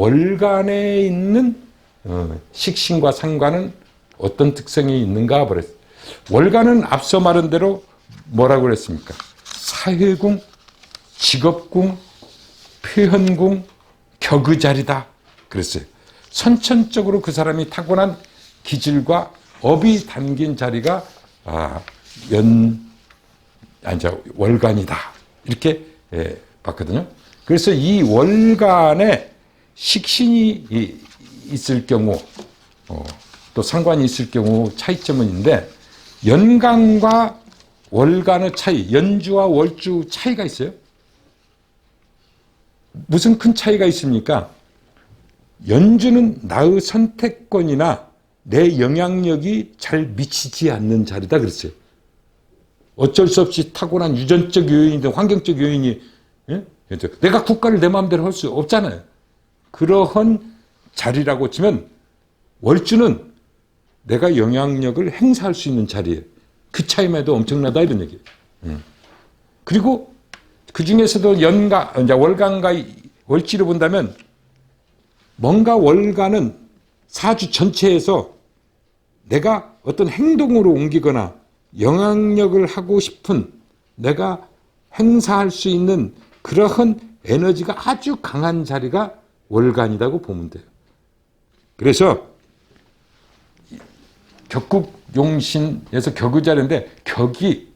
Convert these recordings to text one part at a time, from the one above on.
월간에 있는 식신과 상관은 어떤 특성이 있는가 그랬어요. 월간은 앞서 말한 대로 뭐라고 그랬습니까? 사회궁, 직업궁, 표현궁, 격의자리다 그랬어요. 선천적으로 그 사람이 타고난 기질과 업이 담긴 자리가 월간이다 이렇게 봤거든요. 그래서 이 월간에 식신이 있을 경우 또 상관이 있을 경우 차이점은 있는데, 연간과 월간의 차이, 연주와 월주 차이가 있어요. 무슨 큰 차이가 있습니까? 연주는 나의 선택권이나 내 영향력이 잘 미치지 않는 자리다 그랬어요. 어쩔 수 없이 타고난 유전적 요인이든 환경적 요인이, 내가 국가를 내 마음대로 할 수 없잖아요. 그러한 자리라고 치면, 월주는 내가 영향력을 행사할 수 있는 자리예요. 그 차이만 해도 엄청나다 이런 얘기예요. 그리고 그 중에서도 월간과 월지를 본다면, 뭔가 월간은 사주 전체에서 내가 어떤 행동으로 옮기거나 영향력을 하고 싶은, 내가 행사할 수 있는 그러한 에너지가 아주 강한 자리가 월간이라고 보면 돼요. 그래서 격국용신에서 격의자리인데, 격이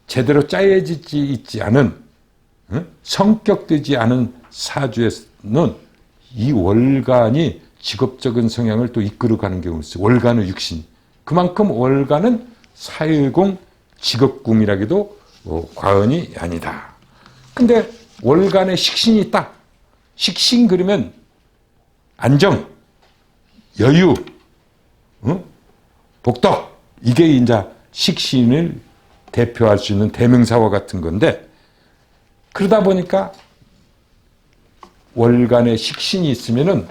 제대로 짜여지지 있지 않은, 성격되지 않은 사주에서는 이 월간이 직업적인 성향을 또 이끌어가는 경우가 있어요. 월간의 육신. 그만큼 월간은 사회궁, 직업궁이라기도 과언이 아니다. 근데 월간에 식신이 있다. 식신 그러면 안정, 여유, 복덕, 이게 이제 식신을 대표할 수 있는 대명사와 같은 건데, 그러다 보니까 월간에 식신이 있으면은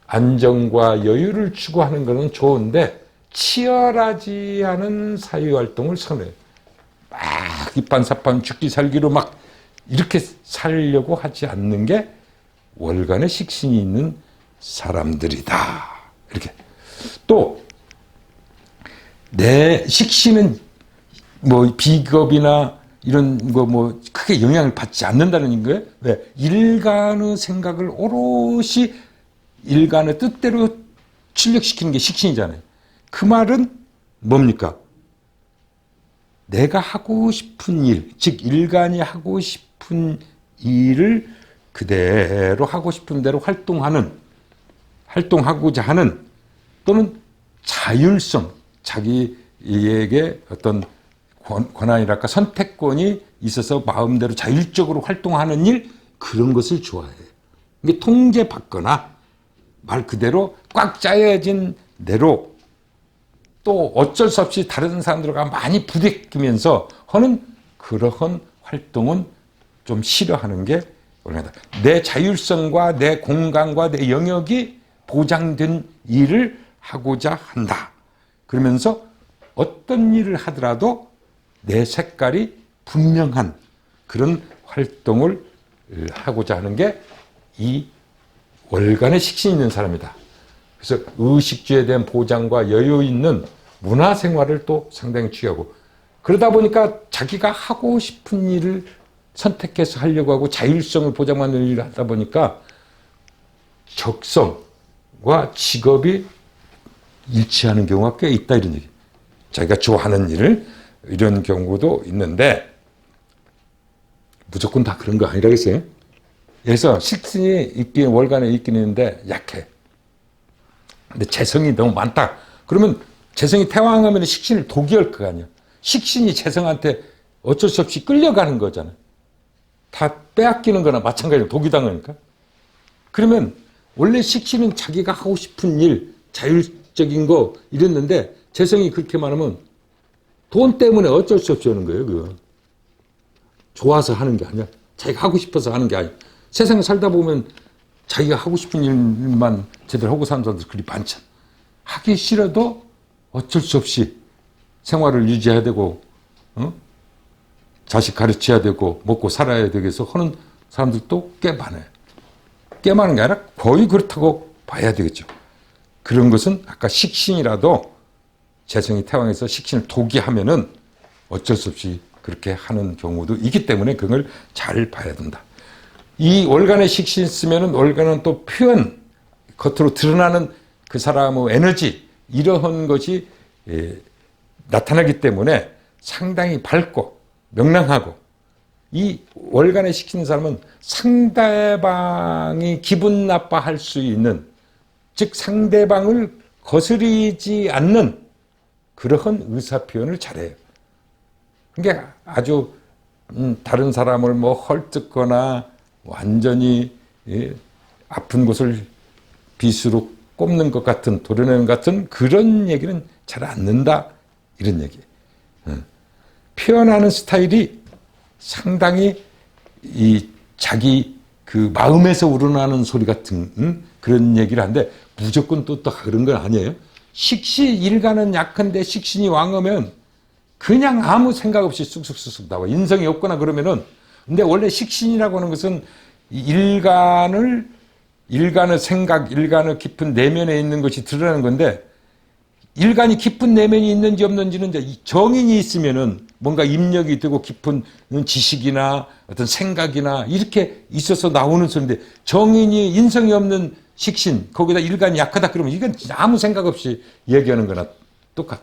안정과 여유를 추구하는 것은 좋은데, 치열하지 않은 사회활동을 선호해요. 막 이판사판 죽기 살기로 막 이렇게 살려고 하지 않는 게 월간에 식신이 있는 사람들이다. 이렇게. 또 내 식신은 뭐 비겁이나 이런 거 뭐 크게 영향을 받지 않는다는 거예요. 왜? 일간의 생각을 오롯이 일간의 뜻대로 출력시키는 게 식신이잖아요. 그 말은 뭡니까? 내가 하고 싶은 일, 즉 일간이 하고 싶은 일을 그대로 하고 싶은 대로 활동하고자 하는, 또는 자율성, 자기에게 어떤 권한이랄까 선택권이 있어서 마음대로 자율적으로 활동하는 일, 그런 것을 좋아해요. 이게 통제받거나 말 그대로 꽉 짜여진 대로, 또 어쩔 수 없이 다른 사람들과 많이 부대끼면서 하는 그러한 활동은 좀 싫어하는 게 원래다. 내 자율성과 내 공간과 내 영역이 보장된 일을 하고자 한다. 그러면서 어떤 일을 하더라도 내 색깔이 분명한 그런 활동을 하고자 하는 게 이 월간의 식신이 있는 사람이다. 그래서 의식주에 대한 보장과 여유 있는 문화생활을 또 상당히 취하고, 그러다 보니까 자기가 하고 싶은 일을 선택해서 하려고 하고 자율성을 보장하는 일을 하다 보니까 적성과 직업이 일치하는 경우가 꽤 있다 이런 얘기. 자기가 좋아하는 일을, 이런 경우도 있는데 무조건 다 그런 거 아니라겠어요. 그래서 식신이 있긴, 월간에 있긴 있는데 약해. 근데 재성이 너무 많다. 그러면 재성이 태왕하면 식신을 독이할 거 아니야. 식신이 재성한테 어쩔 수 없이 끌려가는 거잖아. 다 빼앗기는 거나 마찬가지로 독이 당하니까. 그러면 원래 식신은 자기가 하고 싶은 일, 자율적인 거 이랬는데, 재성이 그렇게 말하면 돈 때문에 어쩔 수 없이 하는 거예요. 그거. 좋아서 하는 게 아니야. 자기가 하고 싶어서 하는 게 아니야. 세상에 살다 보면 자기가 하고 싶은 일만 제대로 하고 사는 사람들 그리 많잖아. 하기 싫어도 어쩔 수 없이 생활을 유지해야 되고, 자식 가르쳐야 되고, 먹고 살아야 되겠어 하는 사람들도 꽤 많아요. 껴마는 게 아니라 거의 그렇다고 봐야 되겠죠. 그런 것은 아까 식신이라도 재성이 태왕에서 식신을 도기하면은 어쩔 수 없이 그렇게 하는 경우도 있기 때문에 그걸 잘 봐야 된다. 이 월간의 식신 쓰면은 월간은 또 표현, 겉으로 드러나는 그 사람의 에너지, 이러한 것이 나타나기 때문에 상당히 밝고 명랑하고, 이 월간에 시키는 사람은 상대방이 기분 나빠할 수 있는, 즉 상대방을 거스리지 않는 그러한 의사표현을 잘해요. 그러니까 아주 다른 사람을 뭐 헐뜯거나 완전히 아픈 곳을 빗으로 꼽는 것 같은, 도려내는 것 같은 그런 얘기는 잘 안 는다, 이런 얘기. 표현하는 스타일이 상당히 이 자기 그 마음에서 우러나는 소리 같은 그런 얘기를 하는데, 무조건 또 그런 건 아니에요. 일간은 약한데 식신이 왕하면 그냥 아무 생각 없이 쑥쑥쑥쑥 나와. 인성이 없거나 그러면은. 근데 원래 식신이라고 하는 것은 일간의 생각, 일간의 깊은 내면에 있는 것이 드러나는 건데, 일간이 깊은 내면이 있는지 없는지는 이제 정인이 있으면은 뭔가 입력이 되고 깊은 지식이나 어떤 생각이나 이렇게 있어서 나오는 소리인데, 정인이 인성이 없는 식신, 거기다 일간이 약하다 그러면 이건 아무 생각 없이 얘기하는 거나 똑같아.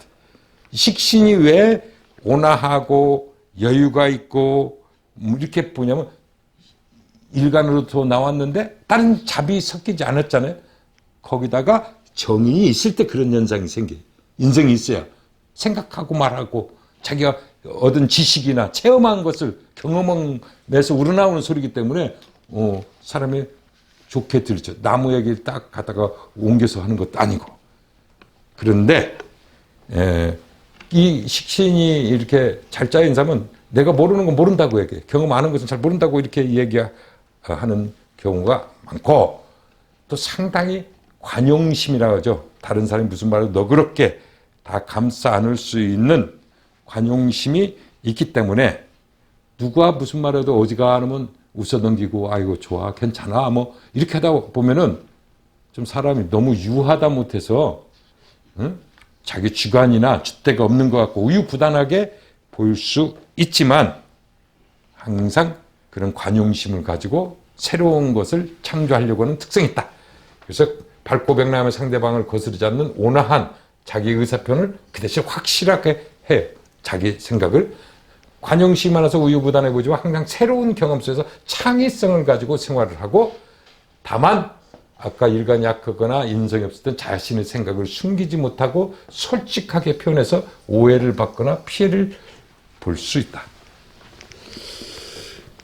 식신이 왜 온화하고 여유가 있고 이렇게 보냐면, 일간으로도 나왔는데 다른 잡이 섞이지 않았잖아요. 거기다가 정인이 있을 때 그런 현상이 생겨요. 인성이 있어야 생각하고 말하고 자기가 얻은 지식이나 체험한 것을 경험에서 우러나오는 소리이기 때문에 사람이 좋게 들죠. 나무 얘기 딱 갖다가 옮겨서 하는 것도 아니고. 그런데 이 식신이 이렇게 잘 짜인 사람은 내가 모르는 건 모른다고 얘기해. 경험 아는 것은 잘 모른다고 이렇게 얘기하는 경우가 많고, 또 상당히 관용심이라고 하죠. 다른 사람이 무슨 말을 너그럽게 다 감싸 안을 수 있는 관용심이 있기 때문에, 누가 무슨 말해도 어지간하면 웃어넘기고 아이고 좋아 괜찮아 뭐 이렇게 하다 보면은 좀 사람이 너무 유하다 못해서 자기 주관이나 줏대가 없는 것 같고 우유부단하게 보일 수 있지만, 항상 그런 관용심을 가지고 새로운 것을 창조하려고 하는 특성이 있다. 그래서 밝고 명랑하며 상대방을 거스르지 않는 온화한 자기 의사표현을 그 대신 확실하게 해요. 자기 생각을. 관용심 많아서 우유부단해 보이지만 항상 새로운 경험 속에서 창의성을 가지고 생활을 하고, 다만 아까 일간이 약하거나 인성이 없을 땐 자신의 생각을 숨기지 못하고 솔직하게 표현해서 오해를 받거나 피해를 볼 수 있다.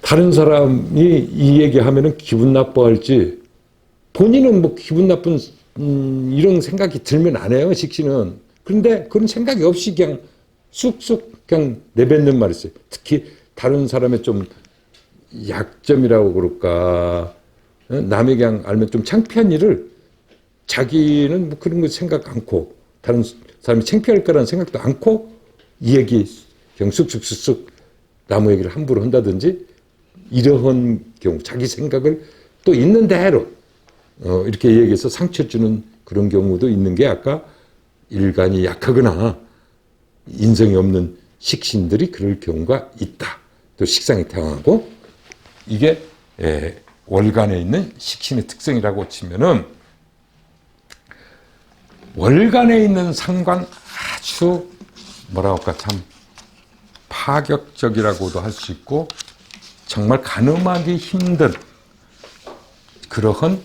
다른 사람이 이 얘기하면은 기분 나빠할지, 본인은 뭐 기분 나쁜 이런 생각이 들면 안 해요, 식신은. 그런데 그런 생각이 없이 그냥 쑥쑥 그냥 내뱉는 말이 있어요. 특히 다른 사람의 좀 약점이라고 그럴까, 남이 그냥 알면 좀 창피한 일을 자기는 뭐 그런 거 생각 않고, 다른 사람이 창피할 거라는 생각도 않고 이 얘기 그냥 쑥쑥쑥쑥 나무 얘기를 함부로 한다든지, 이러한 경우 자기 생각을 또 있는 대로 이렇게 얘기해서 상처 주는 그런 경우도 있는 게, 아까 일간이 약하거나 인성이 없는 식신들이 그럴 경우가 있다. 또 식상이 태왕하고, 이게 월간에 있는 식신의 특성이라고 치면은, 월간에 있는 상관 아주 뭐라고 할까, 참 파격적이라고도 할 수 있고 정말 가늠하기 힘든 그러한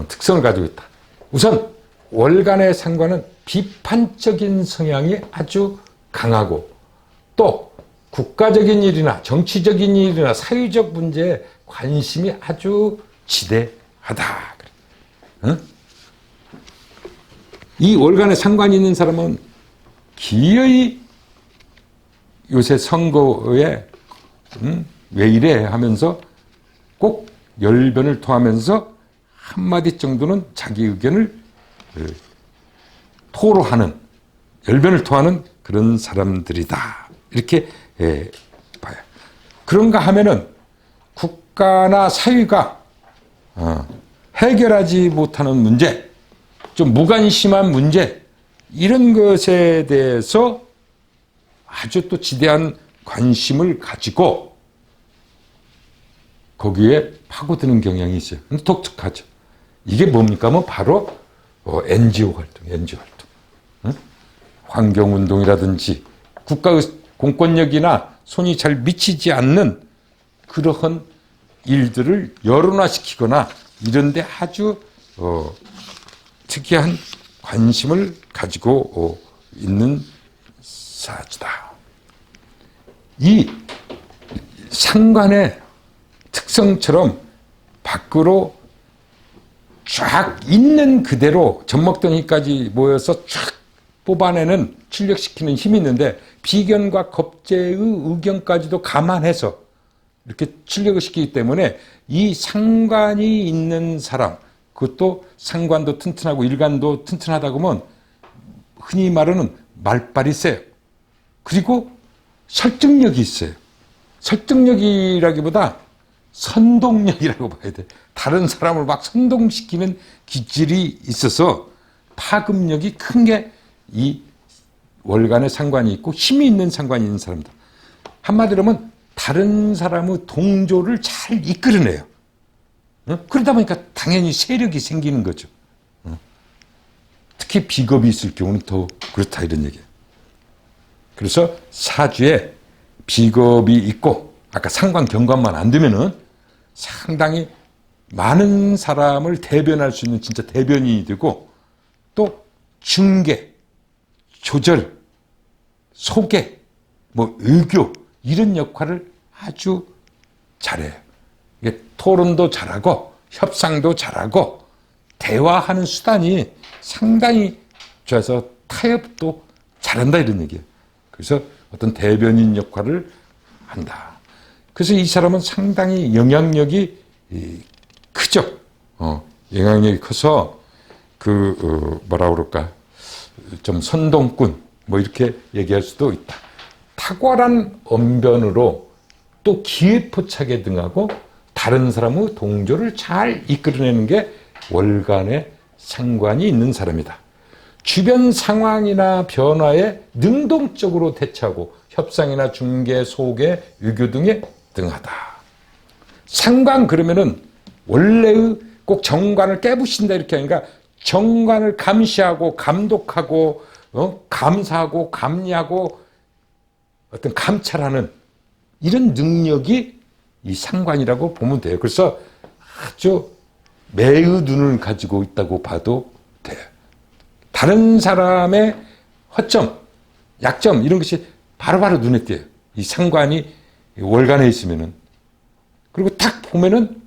특성을 가지고 있다. 우선 월간의 상관은 비판적인 성향이 아주 강하고, 또 국가적인 일이나 정치적인 일이나 사회적 문제에 관심이 아주 지대하다. 이 월간에 상관이 있는 사람은 기어이 요새 선거에 왜 이래 하면서 꼭 열변을 토하면서 한마디 정도는 자기 의견을 토로하는, 열변을 토하는 그런 사람들이다. 이렇게 봐요. 그런가 하면은 국가나 사회가 해결하지 못하는 문제, 좀 무관심한 문제, 이런 것에 대해서 아주 또 지대한 관심을 가지고 거기에 파고드는 경향이 있어요. 근데 독특하죠. 이게 뭡니까? 뭐 바로 NGO 활동, NGO 활동. 응? 환경운동이라든지 국가의 공권력이나 손이 잘 미치지 않는 그러한 일들을 여론화시키거나 이런 데 아주 특이한 관심을 가지고 있는 사주다. 이 상관의 특성처럼 밖으로 쫙 있는 그대로 젖먹덩이까지 모여서 쫙 뽑아내는, 출력시키는 힘이 있는데 비견과 겁재의 의견까지도 감안해서 이렇게 출력을 시키기 때문에 이 상관이 있는 사람, 그것도 상관도 튼튼하고 일간도 튼튼하다고 하면 흔히 말하는 말빨이 세요. 그리고 설득력이 있어요. 설득력이라기보다 선동력이라고 봐야 돼. 다른 사람을 막 선동시키는 기질이 있어서 파급력이 큰 게 이 월간의 상관이 있고 힘이 있는 상관이 있는 사람이다. 한마디로 하면 다른 사람의 동조를 잘 이끌어내요. 그러다 보니까 당연히 세력이 생기는 거죠. 특히 비겁이 있을 경우는 더 그렇다, 이런 얘기예요. 그래서 사주에 비겁이 있고 아까 상관 경관만 안 되면은 상당히 많은 사람을 대변할 수 있는 진짜 대변인이 되고, 또 중개, 조절, 소개, 뭐 의교, 이런 역할을 아주 잘해요. 이게 토론도 잘하고 협상도 잘하고 대화하는 수단이 상당히 좋아서 타협도 잘한다, 이런 얘기예요. 그래서 어떤 대변인 역할을 한다. 그래서 이 사람은 상당히 영향력이 크죠. 영향력이 커서 뭐라 그럴까, 좀 선동꾼, 뭐 이렇게 얘기할 수도 있다. 탁월한 언변으로 또 기회포착에 등하고 다른 사람의 동조를 잘 이끌어내는 게 월간의 상관이 있는 사람이다. 주변 상황이나 변화에 능동적으로 대처하고 협상이나 중개, 소개, 유교 등에 등하다. 상관 그러면은 원래의 꼭 정관을 깨부신다 이렇게 하니까 정관을 감시하고 감독하고 감사하고 감리하고 어떤 감찰하는 이런 능력이 이 상관이라고 보면 돼요. 그래서 아주 매의 눈을 가지고 있다고 봐도 돼요. 다른 사람의 허점, 약점 이런 것이 바로바로 눈에 띄어요. 이 상관이 월간에 있으면은. 그리고 딱 보면은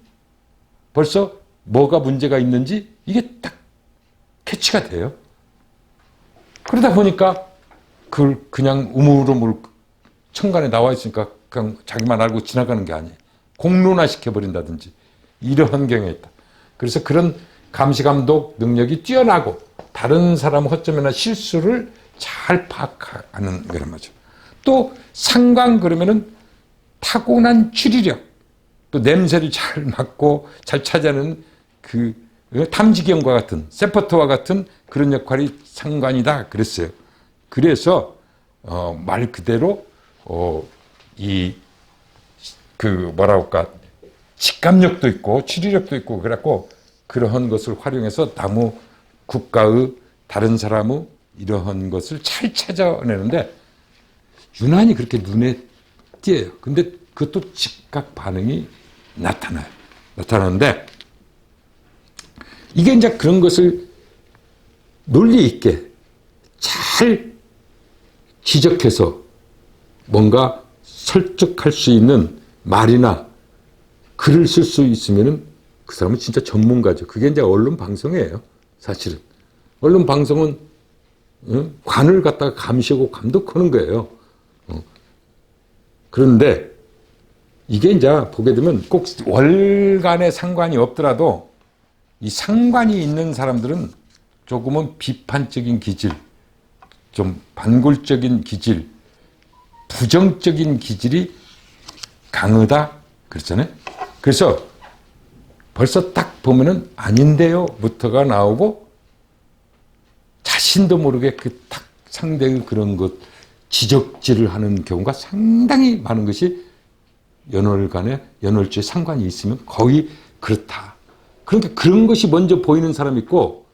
벌써 뭐가 문제가 있는지 이게 딱 캐치가 돼요. 그러다 보니까 그걸 그냥 우물우물 천간에 나와 있으니까 그냥 자기만 알고 지나가는 게 아니에요. 공론화 시켜버린다든지 이러한 경향이 있다. 그래서 그런 감시감독 능력이 뛰어나고 다른 사람 허점이나 실수를 잘 파악하는 거란 말이죠. 또 상관 그러면은 타고난 추리력, 또 냄새를 잘 맡고 잘 찾아내는 그 탐지경과 같은 세포트와 같은 그런 역할이 상관이다 그랬어요. 그래서 말 그대로 뭐라 할까, 직감력도 있고 추리력도 있고 그래갖고 그러한 것을 활용해서 나무 국가의 다른 사람의 이러한 것을 잘 찾아내는데 유난히 그렇게 눈에 띄어요. 근데 그것도 즉각 반응이 나타나는데 이게 이제 그런 것을 논리 있게 잘 지적해서 뭔가 설득할 수 있는 말이나 글을 쓸 수 있으면은 그 사람은 진짜 전문가죠. 그게 이제 언론 방송이에요. 사실은. 언론 방송은 관을 갖다가 감시하고 감독하는 거예요. 그런데 이게 이제 보게 되면 꼭 월간에 상관이 없더라도 이 상관이 있는 사람들은 조금은 비판적인 기질, 좀 반골적인 기질, 부정적인 기질이 강하다 그랬잖아요. 그래서 벌써 딱 보면은 아닌데요부터가 나오고 자신도 모르게 그 딱 상대의 그런 것 지적질을 하는 경우가 상당히 많은 것이 연월간에 연월주에 상관이 있으면 거의 그렇다. 그러니까 그런 것이 먼저 보이는 사람이 있고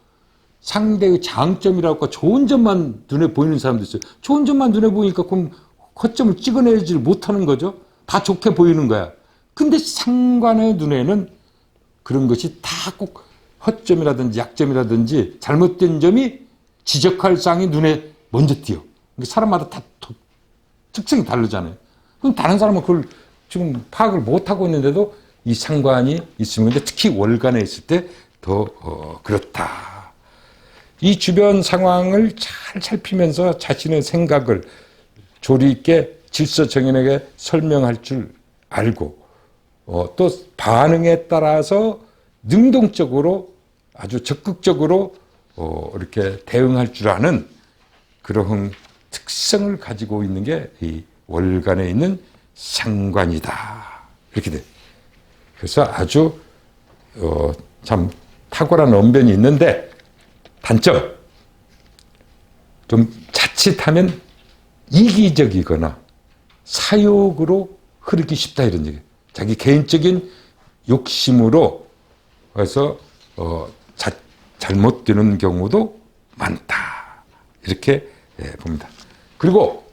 상대의 장점이라고 좋은 점만 눈에 보이는 사람도 있어요. 좋은 점만 눈에 보이니까 그럼 허점을 찍어내지 못하는 거죠. 다 좋게 보이는 거야. 근데 상관의 눈에는 그런 것이 다 꼭 허점이라든지 약점이라든지 잘못된 점이 지적할 사항이 눈에 먼저 띄어. 사람마다 다 특성이 다르잖아요. 그럼 다른 사람은 그걸 지금 파악을 못하고 있는데도 이 상관이 있으면, 근데 특히 월간에 있을 때 더 그렇다. 이 주변 상황을 잘 살피면서 자신의 생각을 조리 있게 질서 정연하게 설명할 줄 알고 또 반응에 따라서 능동적으로 아주 적극적으로 이렇게 대응할 줄 아는 그러한 특성을 가지고 있는 게 이 월간에 있는 상관이다. 이렇게 돼. 그래서 아주 참 탁월한 언변이 있는데 단점, 좀 자칫하면 이기적이거나 사욕으로 흐르기 쉽다 이런 얘기예요. 자기 개인적인 욕심으로 해서 잘못되는 경우도 많다. 이렇게 봅니다. 그리고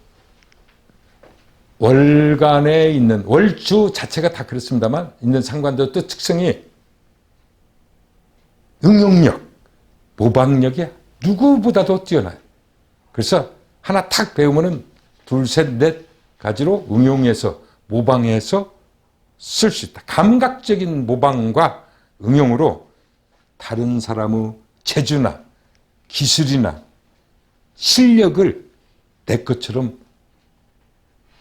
월간에 있는 월주 자체가 다 그렇습니다만 있는 상관도 또 특성이 응용력, 모방력이 누구보다도 뛰어나요. 그래서 하나 탁 배우면은 둘, 셋, 넷 가지로 응용해서 모방해서 쓸 수 있다. 감각적인 모방과 응용으로 다른 사람의 재주나 기술이나 실력을 내 것처럼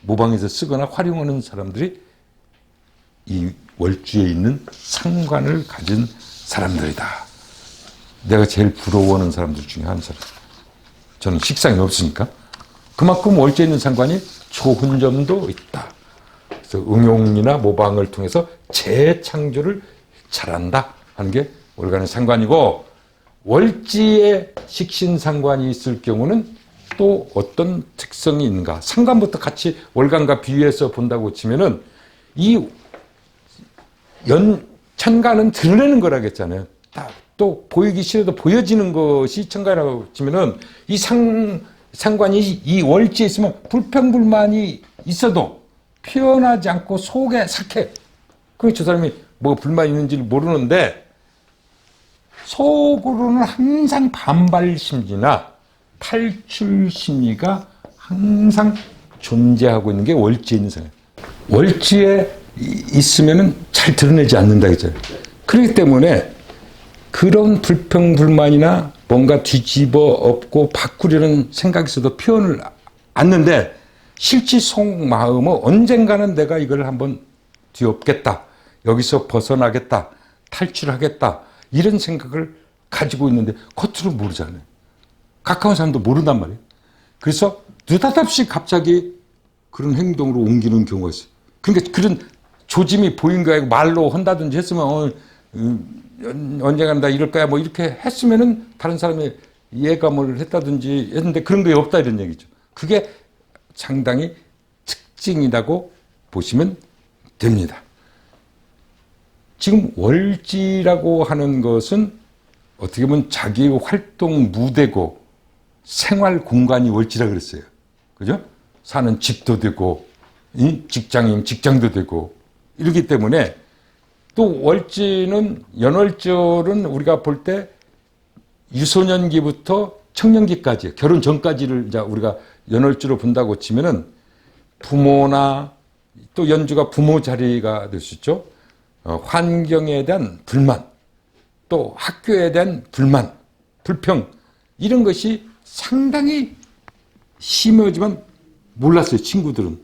모방해서 쓰거나 활용하는 사람들이 이 월주에 있는 상관을 가진 사람들이다. 내가 제일 부러워하는 사람들 중에 한 사람. 저는 식상이 없으니까. 그만큼 월주에 있는 상관이 좋은 점도 있다. 그래서 응용이나 모방을 통해서 재창조를 잘한다 하는 게 월간의 상관이고, 월지에 식신상관이 있을 경우는 또 어떤 특성이 있는가. 상관부터 같이 월간과 비교해서 본다고 치면은 이 천간은 드러내는 거라겠잖아요. 또 보이기 싫어도 보여지는 것이 천간이라고 치면은 이 상관이 이 월지에 있으면 불평불만이 있어도 표현하지 않고 속에 삭해. 그 저 사람이 뭐 불만이 있는지를 모르는데 속으로는 항상 반발 심리나 탈출 심리가 항상 존재하고 있는 게 월지에 있는 사람. 월지에 있으면은 잘 드러내지 않는다 했잖아요. 그렇기 때문에 그런 불평불만이나 뭔가 뒤집어 엎고 바꾸려는 생각이 있어도 표현을 않는데 실제 속마음은 언젠가는 내가 이걸 한번 뒤엎겠다. 여기서 벗어나겠다. 탈출하겠다. 이런 생각을 가지고 있는데 겉으로 모르잖아요. 가까운 사람도 모른단 말이에요. 그래서 느닷없이 갑자기 그런 행동으로 옮기는 경우가 있어요. 그러니까 그런 조짐이 보인 거야. 말로 한다든지 했으면 언젠가는 나 이럴 거야 뭐 이렇게 했으면은 다른 사람이 예감을 했다든지 했는데 그런 게 없다 이런 얘기죠. 그게 상당히 특징이라고 보시면 됩니다. 지금 월지라고 하는 것은 어떻게 보면 자기의 활동 무대고 생활 공간이 월지라 그랬어요. 그죠? 사는 집도 되고 직장이면 직장도 되고 이러기 때문에 또 월지는 연월절은 우리가 볼 때 유소년기부터 청년기까지 결혼 전까지를 이제 우리가 연월주로 본다고 치면은 부모나 또 연주가 부모 자리가 될 수 있죠. 환경에 대한 불만, 또 학교에 대한 불만, 불평 이런 것이 상당히 심하지만 몰랐어요. 친구들은.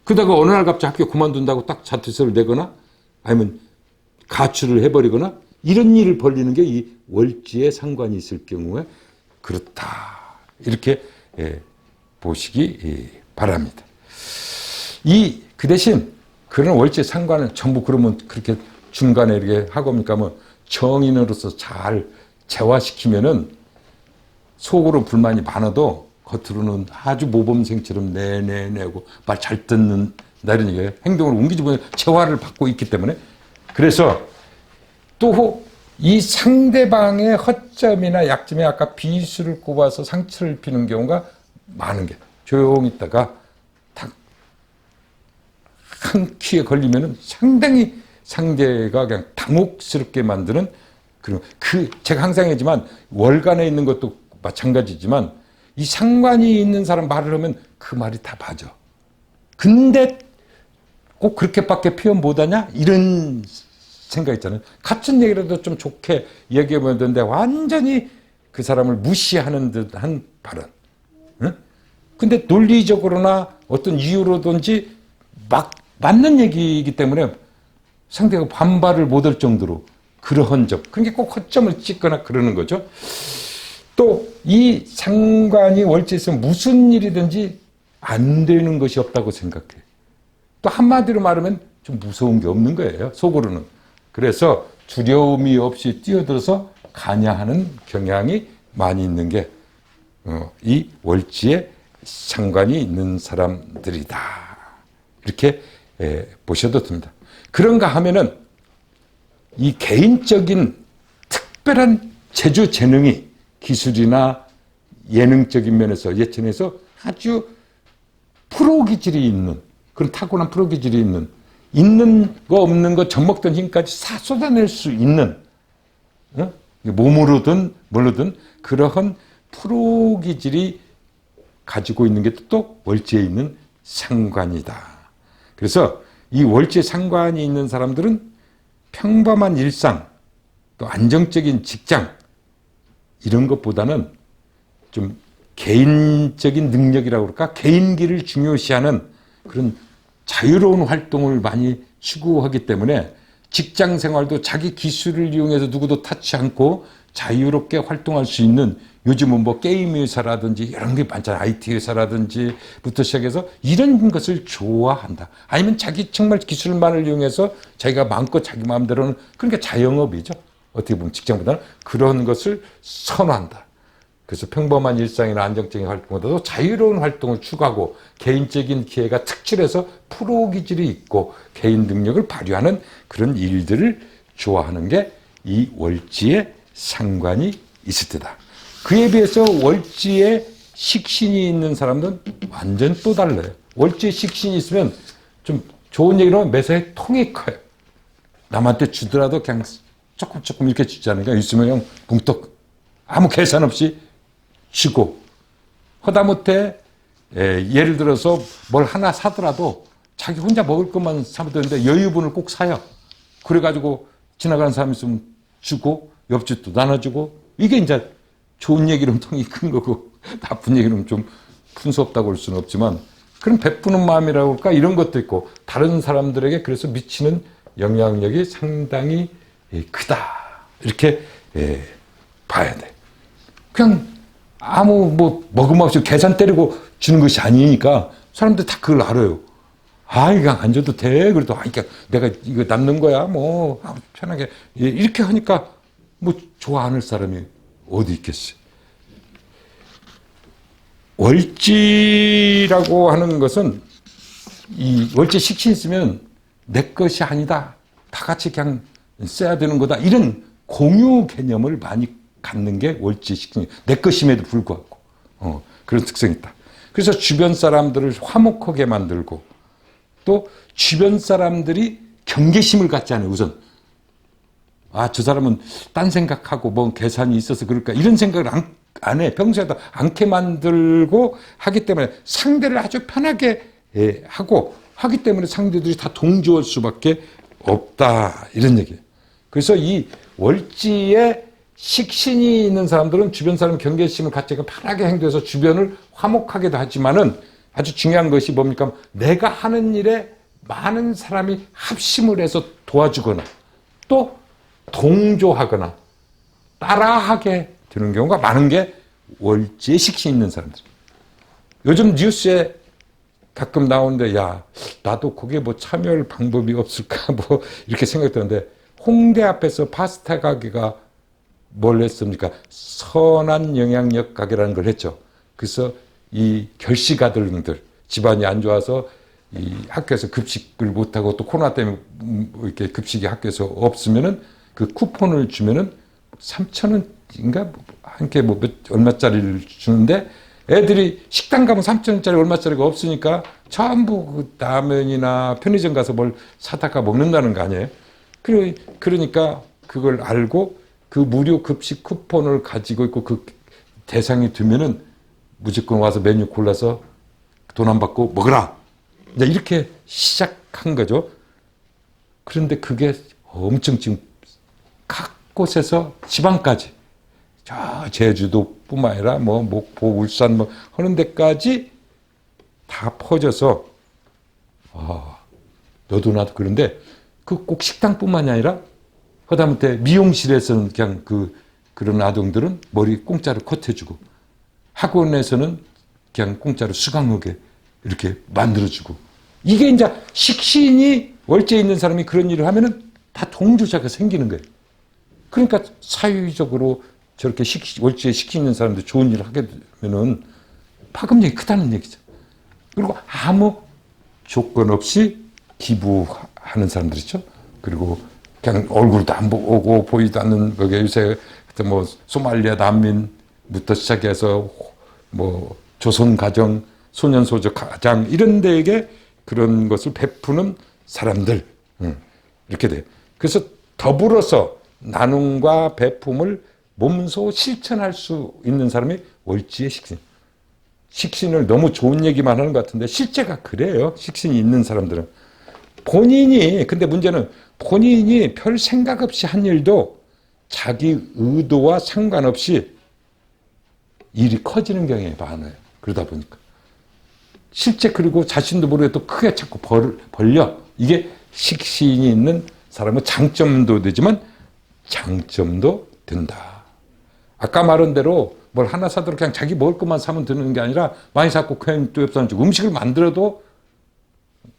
그러다가 어느 날 갑자기 학교 그만둔다고 딱 자퇴서를 내거나 아니면 가출을 해버리거나 이런 일을 벌리는 게 이 월지에 상관이 있을 경우에 그렇다. 이렇게 보시기 바랍니다. 그 대신 그런 월지에 상관은 전부 그러면 그렇게 중간에 이렇게 하고 뭡니까 뭐 정인으로서 잘 재화시키면은 속으로 불만이 많아도 겉으로는 아주 모범생처럼 내내내고 말 잘 듣는 이런 얘기예요. 행동을 옮기지 못해 재화를 받고 있기 때문에. 그래서 또 이 상대방의 허점이나 약점에 아까 비수를 꼽아서 상처를 입히는 경우가 많은 게, 조용히 있다가 딱 한 키에 걸리면은 상당히 상대가 그냥 당혹스럽게 만드는 그런, 제가 항상 얘기하지만 월간에 있는 것도 마찬가지지만 이 상관이 있는 사람 말을 하면 그 말이 다 맞아. 근데 꼭 그렇게밖에 표현 못하냐? 이런 생각 있잖아요. 같은 얘기라도 좀 좋게 얘기하면 되는데 완전히 그 사람을 무시하는 듯한 발언. 응? 근데 논리적으로나 어떤 이유로든지 막 맞는 얘기이기 때문에 상대가 반발을 못할 정도로 그러한 점. 그러니까 꼭 허점을 찍거나 그러는 거죠. 또 이 상관이 월지에 있으면 무슨 일이든지 안 되는 것이 없다고 생각해. 또 한마디로 말하면 좀 무서운 게 없는 거예요. 속으로는. 그래서 두려움이 없이 뛰어들어서 가냐하는 경향이 많이 있는 게 이 월지에 상관이 있는 사람들이다. 이렇게 보셔도 됩니다. 그런가 하면은 이 개인적인 특별한 재주 재능이 기술이나 예능적인 면에서 예천에서 아주 프로 기질이 있는 그런 타고난 프로 기질이 있는 거 없는 거 젖먹던 힘까지 다 쏟아낼 수 있는 몸으로든 뭘로든 그러한 프로 기질이 가지고 있는 게 또 월지에 있는 상관이다. 그래서 이 월지에 상관이 있는 사람들은 평범한 일상 또 안정적인 직장 이런 것보다는 좀 개인적인 능력이라고 그럴까? 개인기를 중요시하는 그런 자유로운 활동을 많이 추구하기 때문에 직장 생활도 자기 기술을 이용해서 누구도 타치 않고 자유롭게 활동할 수 있는, 요즘은 뭐 게임 회사라든지 이런 게 많잖아요. IT 회사라든지부터 시작해서 이런 것을 좋아한다. 아니면 자기 정말 기술만을 이용해서 자기가 마음껏 자기 마음대로는, 그러니까 자영업이죠. 어떻게 보면 직장보다는 그런 것을 선호한다. 그래서 평범한 일상이나 안정적인 활동보다도 자유로운 활동을 추구하고 개인적인 기회가 특출해서 프로 기질이 있고 개인 능력을 발휘하는 그런 일들을 좋아하는 게 이 월지에 상관이 있을 때다. 그에 비해서 월지에 식신이 있는 사람들은 완전 또 달라요. 월지에 식신이 있으면 좀 좋은 얘기로 하면 매사에 통이 커요. 남한테 주더라도 그냥 조금 이렇게 주지 않으니까 있으면 그냥 붕떡 아무 계산 없이 주고, 하다못해 예를 들어서 뭘 하나 사더라도 자기 혼자 먹을 것만 사면 되는데 여유분을 꼭 사요. 그래가지고 지나가는 사람 있으면 주고 옆집도 나눠주고, 이게 이제 좋은 얘기로는 통이 큰 거고 나쁜 얘기로는 좀 푼수 없다고 할 수는 없지만 그런 베푸는 마음이라고 할까, 이런 것도 있고 다른 사람들에게 그래서 미치는 영향력이 상당히 크다. 이렇게 봐야 돼. 그냥 아무 뭐 먹음 없이 계산 때리고 주는 것이 아니니까 사람들 다 그걸 알아요. 아, 이거 안 줘도 돼. 그래도 그러니까 내가 이거 남는 거야. 뭐 편하게 이렇게 하니까 뭐 좋아 안 할 사람이 어디 있겠어요. 월지라고 하는 것은 이 월지 식신 있으면 내 것이 아니다. 다 같이 그냥 써야 되는 거다. 이런 공유 개념을 많이 갖는 게 월지 식신이에요. 내 것임에도 불구하고 그런 특성이 있다. 그래서 주변 사람들을 화목하게 만들고 또 주변 사람들이 경계심을 갖지 않아요. 우선 저 사람은 딴 생각하고 뭐 계산이 있어서 그럴까 이런 생각을 안 해. 평소에도 않게 만들고 하기 때문에 상대를 아주 편하게 하고 하기 때문에 상대들이 다 동조할 수밖에 없다. 이런 얘기예요. 그래서 이 월지에 식신이 있는 사람들은 주변 사람 경계심을 갖지 않고 편하게 행동해서 주변을 화목하게도 하지만은 아주 중요한 것이 뭡니까? 내가 하는 일에 많은 사람이 합심을 해서 도와주거나 또 동조하거나 따라하게 되는 경우가 많은 게 월지에 식신 있는 사람들. 요즘 뉴스에 가끔 나오는데 야, 나도 거기에 뭐 참여할 방법이 없을까 뭐 이렇게 생각되는데 홍대 앞에서 파스타 가게가 뭘 했습니까? 선한 영향력 가게라는 걸 했죠. 그래서 이 결식아들들, 집안이 안 좋아서 이 학교에서 급식을 못하고 또 코로나 때문에 이렇게 급식이 학교에서 없으면은 그 쿠폰을 주면은 3,000원인가 한께 뭐 얼마짜리를 주는데 애들이 식당 가면 3,000원짜리 얼마짜리가 없으니까 전부 그 라면이나 편의점 가서 뭘 사다가 먹는다는 거 아니에요? 그러니까 그걸 알고 그 무료 급식 쿠폰을 가지고 있고 그 대상이 되면은 무조건 와서 메뉴 골라서 돈 안 받고 먹으라. 이제 이렇게 시작한 거죠. 그런데 그게 엄청 지금 각 곳에서 지방까지, 저 제주도뿐만 아니라 뭐 목포, 울산 뭐 하는 데까지 다 퍼져서 너도 나도 그런데 그 꼭 식당뿐만이 아니라 하다못해 미용실에서는 그냥 그런 아동들은 머리 공짜로 컷해주고 학원에서는 그냥 공짜로 수강하게 이렇게 만들어주고 이게 이제 식신이 월제에 있는 사람이 그런 일을 하면은 다 동조자가 생기는 거예요. 그러니까 사회적으로 저렇게 월제에 식신 있는 사람들 좋은 일을 하게 되면은 파급력이 크다는 얘기죠. 그리고 아무 조건 없이 기부하는 사람들 있죠. 그리고 그냥 얼굴도 안 보고 보이도 않는 거게 요새 뭐 소말리아 난민부터 시작해서 뭐 조선 가정, 소년 소녀 가장 이런 데에게 그런 것을 베푸는 사람들 이렇게 돼요. 그래서 더불어서 나눔과 베품을 몸소 실천할 수 있는 사람이 월지의 식신. 식신을 너무 좋은 얘기만 하는 것 같은데 실제가 그래요. 식신이 있는 사람들은. 근데 문제는 본인이 별 생각 없이 한 일도 자기 의도와 상관없이 일이 커지는 경향이 많아요. 그러다 보니까. 실제 그리고 자신도 모르게 또 크게 자꾸 벌려. 이게 식신이 있는 사람은 장점도 되지만 장점도 된다. 아까 말한 대로 뭘 하나 사도록 그냥 자기 먹을 것만 사면 되는 게 아니라 많이 사고 그냥 또 옆 음식을 만들어도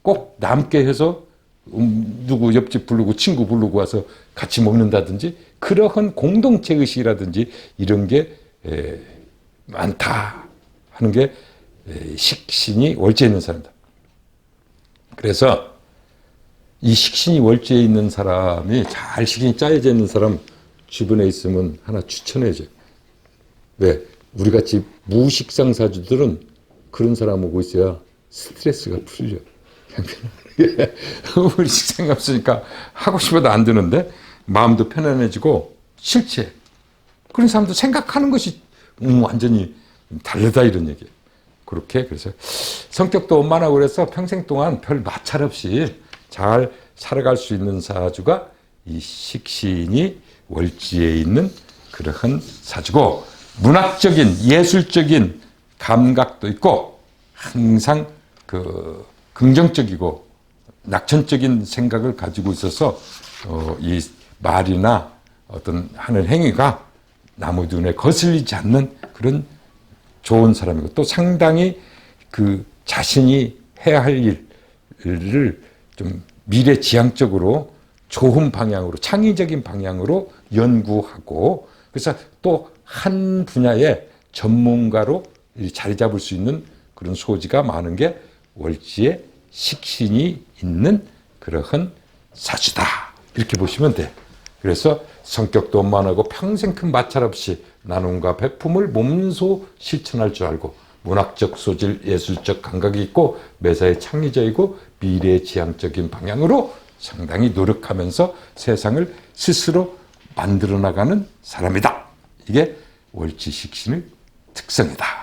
꼭 남게 해서 누구 옆집 부르고 친구 부르고 와서 같이 먹는다든지 그러한 공동체 의식이라든지 이런 게 많다 하는 게 식신이 월제에 있는 사람이다. 그래서 이 식신이 월제에 있는 사람이 잘 식신이 짜여져 있는 사람 주변에 있으면 하나 추천해줘요. 왜? 우리같이 무식상사주들은 그런 사람 오고 있어야 스트레스가 풀려. 우리 식상이 없으니까 하고 싶어도 안 되는데 마음도 편안해지고 실제 그런 사람도 생각하는 것이 완전히 다르다 이런 얘기예요. 그렇게 그래서 성격도 원만하고 그래서 평생 동안 별 마찰 없이 잘 살아갈 수 있는 사주가 이 식신이 월지에 있는 그러한 사주고 문학적인 예술적인 감각도 있고 항상 긍정적이고 낙천적인 생각을 가지고 있어서 이 말이나 어떤 하는 행위가 남의 눈에 거슬리지 않는 그런 좋은 사람이고 또 상당히 그 자신이 해야 할 일을 좀 미래지향적으로 좋은 방향으로 창의적인 방향으로 연구하고 그래서 또 한 분야의 전문가로 자리 잡을 수 있는 그런 소지가 많은 게 월지에 식신이 있는 그러한 사주다 이렇게 보시면 돼. 그래서 성격도 원만하고 평생 큰 마찰 없이 나눔과 베품을 몸소 실천할 줄 알고 문학적 소질, 예술적 감각이 있고 매사에 창의적이고 미래지향적인 방향으로 상당히 노력하면서 세상을 스스로 만들어 나가는 사람이다. 이게 월지식신의 특성이다.